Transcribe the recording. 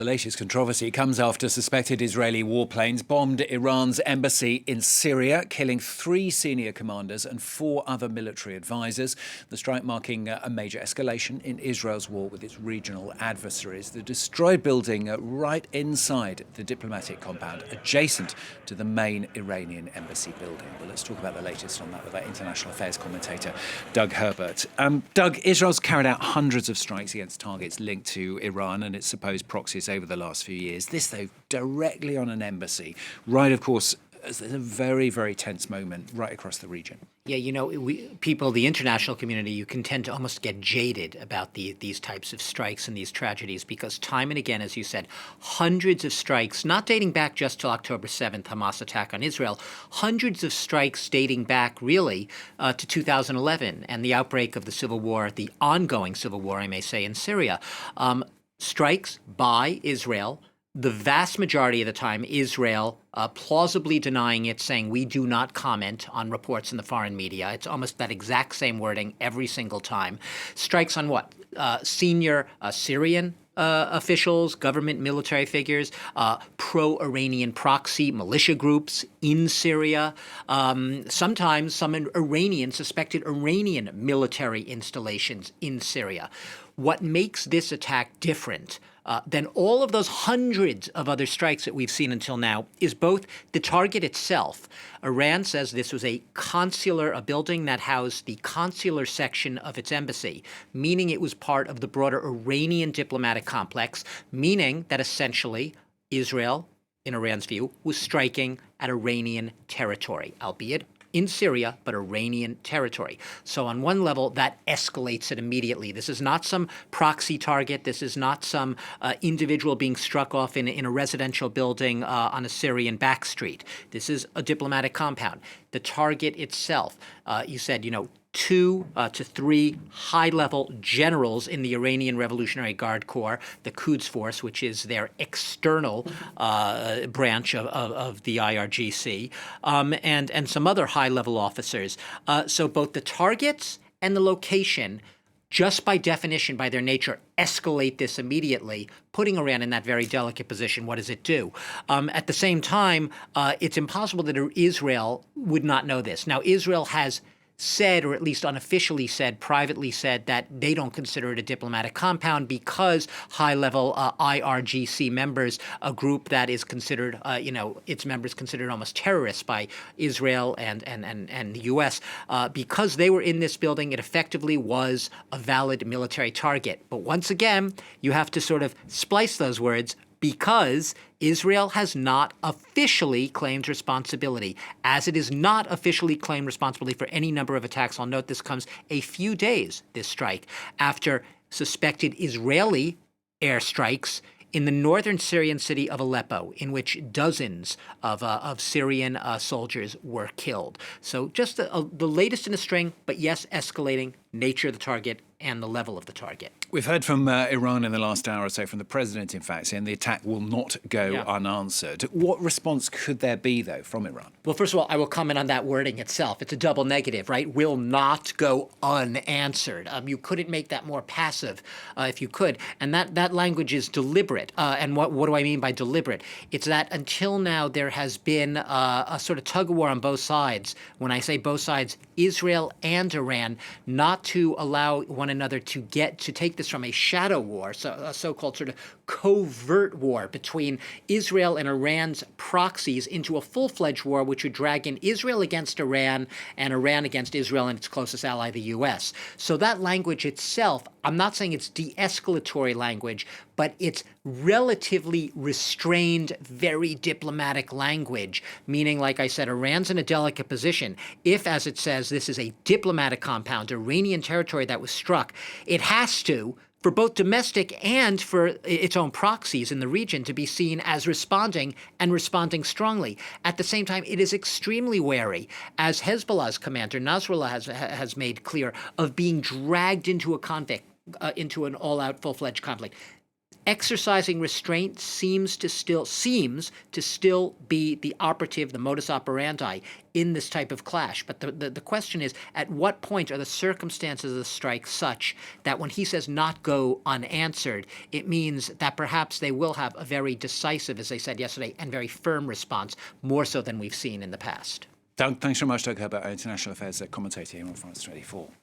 The latest controversy comes after suspected Israeli warplanes bombed Iran's embassy in Syria, killing 3 senior commanders and 4 other military advisors. The strike marking a major escalation in Israel's war with its regional adversaries. The destroyed building right inside the diplomatic compound, adjacent to the main Iranian embassy building. Well, let's talk about the latest on that with our international affairs commentator, Doug Herbert. Doug, Israel's carried out hundreds of strikes against targets linked to Iran and its supposed proxies over the last few years. This, though, directly on an embassy, right, of course, as a very, very tense moment right across the region. Yeah, the international community, you can tend to almost get jaded about these types of strikes and these tragedies because time and again, as you said, hundreds of strikes, not dating back just till October 7th, Hamas attack on Israel, hundreds of strikes dating back really to 2011 and the outbreak of the civil war, the ongoing civil war, I may say, in Syria. Strikes by Israel, the vast majority of the time, Israel plausibly denying it, saying we do not comment on reports in the foreign media. It's almost that exact same wording every single time. Strikes on what? Senior Syrian officials, government military figures, pro-Iranian proxy militia groups in Syria, sometimes some suspected Iranian military installations in Syria. What makes this attack different than all of those hundreds of other strikes that we've seen until now is both the target itself. Iran says this was a building that housed the consular section of its embassy, meaning it was part of the broader Iranian diplomatic complex, meaning that essentially Israel, in Iran's view, was striking at Iranian territory, albeit in Syria, but Iranian territory. So on one level, that escalates it immediately. This is not some proxy target. This is not some individual being struck off in a residential building on a Syrian backstreet. This is a diplomatic compound. The target itself, you said, 2 to 3 high-level generals in the Iranian Revolutionary Guard Corps, the Quds Force, which is their external branch of the IRGC, and some other high-level officers. So both the targets and the location, just by definition, by their nature, escalate this immediately, putting Iran in that very delicate position. What does it do? At the same time, it's impossible that Israel would not know this. Now, Israel has said, or at least unofficially said, privately said, that they don't consider it a diplomatic compound because high-level IRGC members, a group that is considered, its members considered almost terrorists by Israel and the U.S., because they were in this building, it effectively was a valid military target. But once again, you have to sort of splice those words, because Israel has not officially claimed responsibility, as it is not officially claimed responsibility for any number of attacks. I'll note this comes a few days, this strike, after suspected Israeli airstrikes in the northern Syrian city of Aleppo, in which dozens of Syrian soldiers were killed. So just the latest in a string, but yes, escalating nature of the target and the level of the target. We've heard from Iran in the last hour or so, from the president, in fact, saying the attack will not go unanswered. What response could there be, though, from Iran? Well, first of all, I will comment on that wording itself. It's a double negative, right? Will not go unanswered. You couldn't make that more passive if you could. And that language is deliberate. And what do I mean by deliberate? It's that until now there has been a sort of tug-of-war on both sides. When I say both sides, Israel and Iran, not to allow one another to take this from a shadow war, so a so-called sort of covert war between Israel and Iran's proxies, into a full-fledged war which would drag in Israel against Iran and Iran against Israel and its closest ally, the U.S. So that language itself, I'm not saying it's de-escalatory language, but it's relatively restrained, very diplomatic language, meaning, like I said, Iran's in a delicate position. If, as it says, this is a diplomatic compound, Iranian territory that was struck, it has to, for both domestic and for its own proxies in the region, to be seen as responding, and responding strongly. At the same time, it is extremely wary, as Hezbollah's commander Nasrallah has made clear, of being dragged into a conflict, into an all-out, full-fledged conflict. exercising restraint seems to still be the operative, the modus operandi in this type of clash. But the question is, at what point are the circumstances of the strike such that when he says not go unanswered, it means that perhaps they will have a very decisive, as they said yesterday, and very firm response, more so than we've seen in the past. Thanks very much, Doug Herbert, our international affairs commentator here on France 24.